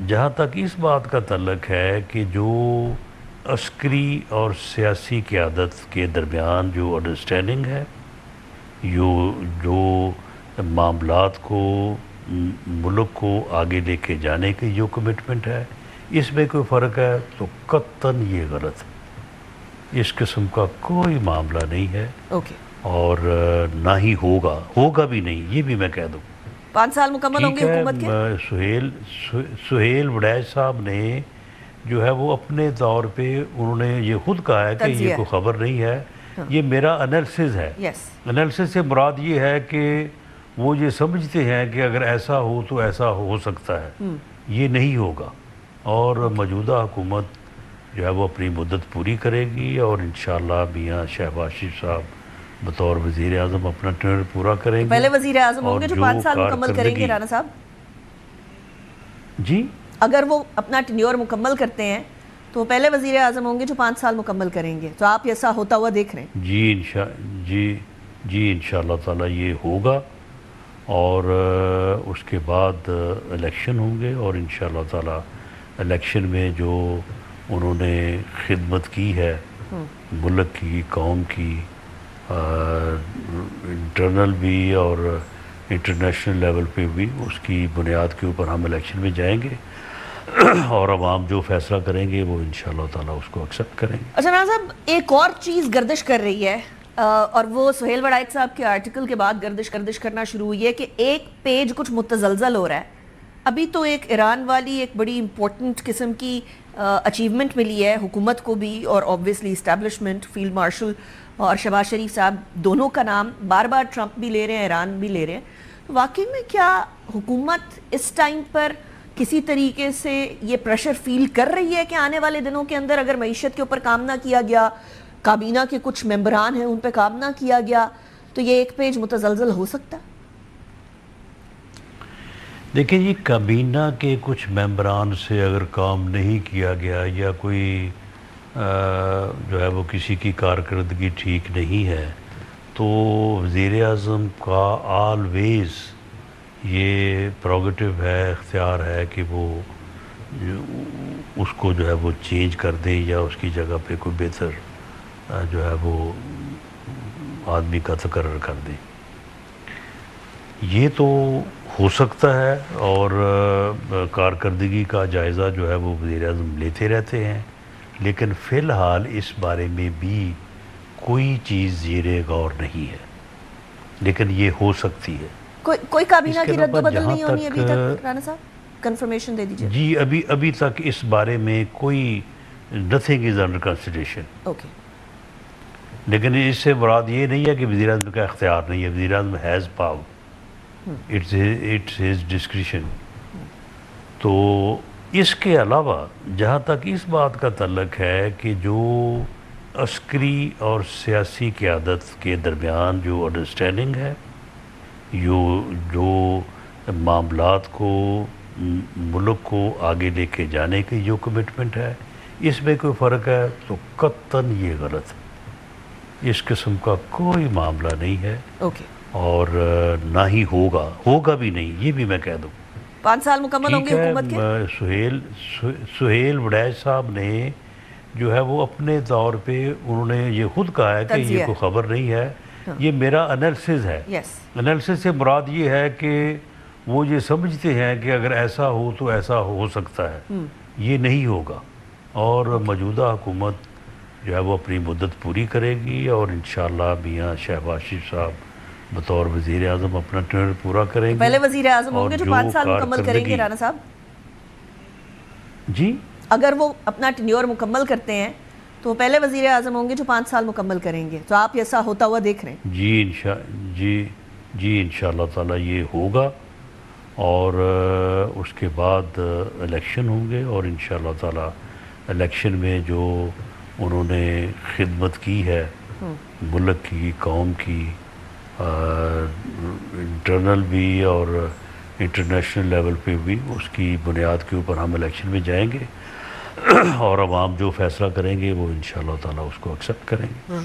جہاں تک اس بات کا تعلق ہے کہ جو عسکری اور سیاسی قیادت کے درمیان جو انڈرسٹینڈنگ ہے، جو معاملات کو ملک کو آگے لے کے جانے کی جو کمٹمنٹ ہے، اس میں کوئی فرق ہے تو قطعاً یہ غلط ہے۔ اس قسم کا کوئی معاملہ نہیں ہے اور نہ ہی ہوگا بھی نہیں، یہ بھی میں کہہ دوں۔ 5 سال مکمل ہوں گے حکومت کے؟ سہیل وڑیچ صاحب نے جو ہے وہ اپنے طور پہ انہوں نے یہ خود کہا ہے کہ یہ کوئی خبر نہیں ہے، یہ میرا انالیسز ہے۔ انالیسز سے مراد یہ ہے کہ وہ یہ سمجھتے ہیں کہ اگر ایسا ہو تو ایسا ہو سکتا ہے، یہ نہیں ہوگا، اور موجودہ حکومت جو ہے وہ اپنی مدت پوری کرے گی اور انشاءاللہ میاں شہباز شریف صاحب بطور وزیر اعظم اپنا ٹرن پورا کریں گے۔ پہلے وزیر اعظم ہوں گے جو 5 سال مکمل کریں گے رانا صاحب؟ جی اگر وہ اپنا ٹینیور مکمل کرتے ہیں تو وہ پہلے وزیر اعظم ہوں گے جو 5 سال مکمل کریں گے، تو آپ ایسا ہوتا ہوا دیکھ رہے ہیں؟ جی انشاءاللہ تعالی یہ ہوگا، اور اس کے بعد الیکشن ہوں گے، اور انشاءاللہ تعالی الیکشن میں جو انہوں نے خدمت کی ہے ملک کی، قوم کی، انٹرنل بھی اور انٹرنیشنل لیول پہ بھی، اس کی بنیاد کے اوپر ہم الیکشن میں جائیں گے اور عوام جو فیصلہ کریں گے وہ انشاءاللہ تعالی اس کو ایکسیپٹ کریں گے۔ اچھا رانا صاحب، ایک اور چیز گردش کر رہی ہے، اور وہ سہیل وڑیچ صاحب کے آرٹیکل کے بعد گردش کرنا شروع ہوئی ہے کہ ایک پیج کچھ متزلزل ہو رہا ہے۔ ابھی تو ایک ایران والی ایک بڑی امپورٹنٹ قسم کی اچیومنٹ ملی ہے حکومت کو بھی، اور آبویسلی اسٹیبلشمنٹ، فیلڈ مارشل اور شہباز شریف صاحب دونوں کا نام بار بار ٹرمپ بھی لے رہے ہیں، ایران بھی لے رہے ہیں۔ واقعی میں کیا حکومت اس ٹائم پر کسی طریقے سے یہ پریشر فیل کر رہی ہے کہ آنے والے دنوں کے اندر اگر معیشت کے اوپر کام نہ کیا گیا، کابینہ کے کچھ ممبران ہیں ان پہ کام نہ کیا گیا، تو یہ ایک پیج متزلزل ہو سکتا ہے؟ دیکھیں جی، کابینہ کے کچھ ممبران سے اگر کام نہیں کیا گیا یا کوئی جو ہے وہ کسی کی کارکردگی ٹھیک نہیں ہے، تو وزیر اعظم کا آلویز یہ پروگیٹو ہے، اختیار ہے کہ وہ اس کو جو ہے وہ چینج کر دیں یا اس کی جگہ پہ کوئی بہتر جو ہے وہ آدمی کا تقرر کر دیں۔ یہ تو ہو سکتا ہے، اور کارکردگی کا جائزہ جو ہے وہ وزیر اعظم لیتے رہتے ہیں، لیکن فی الحال اس بارے میں بھی کوئی چیز زیر غور نہیں ہے، لیکن یہ ہو سکتی ہے۔ کوئی کابینہ کی رد و بدل نہیں ہونی ابھی تک رانا صاحب؟ کنفرمیشن دے دیجئے۔ جی ابھی تک اس بارے میں کوئی نتھنگ از انڈر کنسیڈریشن، لیکن اس سے مراد یہ نہیں ہے کہ وزیر اعظم کا اختیار نہیں ہے۔ وزیر اعظم has power, it's his discretion. تو اس کے علاوہ جہاں تک اس بات کا تعلق ہے کہ جو عسکری اور سیاسی قیادت کے درمیان جو انڈرسٹینڈنگ ہے، جو معاملات کو ملک کو آگے لے کے جانے کی جو کمٹمنٹ ہے، اس میں کوئی فرق ہے تو قطعاً یہ غلط ہے۔ اس قسم کا کوئی معاملہ نہیں ہے اور نہ ہی ہوگا بھی نہیں، یہ بھی میں کہہ دوں۔ 5 سال مکمل ہوں گے حکومت کے؟ سہیل وڑیچ صاحب نے جو ہے وہ اپنے طور پہ انہوں نے یہ خود کہا ہے کہ یہ کوئی خبر نہیں ہے، یہ میرا انالیسز ہے۔ انالیسز سے مراد یہ ہے کہ وہ یہ سمجھتے ہیں کہ اگر ایسا ہو تو ایسا ہو سکتا ہے، یہ نہیں ہوگا، اور موجودہ حکومت جو ہے وہ اپنی مدت پوری کرے گی اور انشاءاللہ میاں شہباز شریف صاحب بطور وزیر اعظم اپنا ٹرن پورا کریں گے۔ پہلے وزیر اعظم ہوں گے جو 5 سال مکمل کریں گے رانا صاحب؟ جی اگر وہ اپنا ٹینیور مکمل کرتے ہیں تو وہ پہلے وزیر اعظم ہوں گے جو 5 سال مکمل کریں گے، تو آپ ایسا ہوتا ہوا دیکھ رہے ہیں؟ جی انشاءاللہ تعالی یہ ہوگا، اور اس کے بعد الیکشن ہوں گے، اور انشاءاللہ تعالی الیکشن میں جو انہوں نے خدمت کی ہے ملک کی، قوم کی، انٹرنل بھی اور انٹرنیشنل لیول پہ بھی، اس کی بنیاد کے اوپر ہم الیکشن میں جائیں گے اور عوام جو فیصلہ کریں گے وہ انشاءاللہ تعالی اس کو ایکسیپٹ کریں گے۔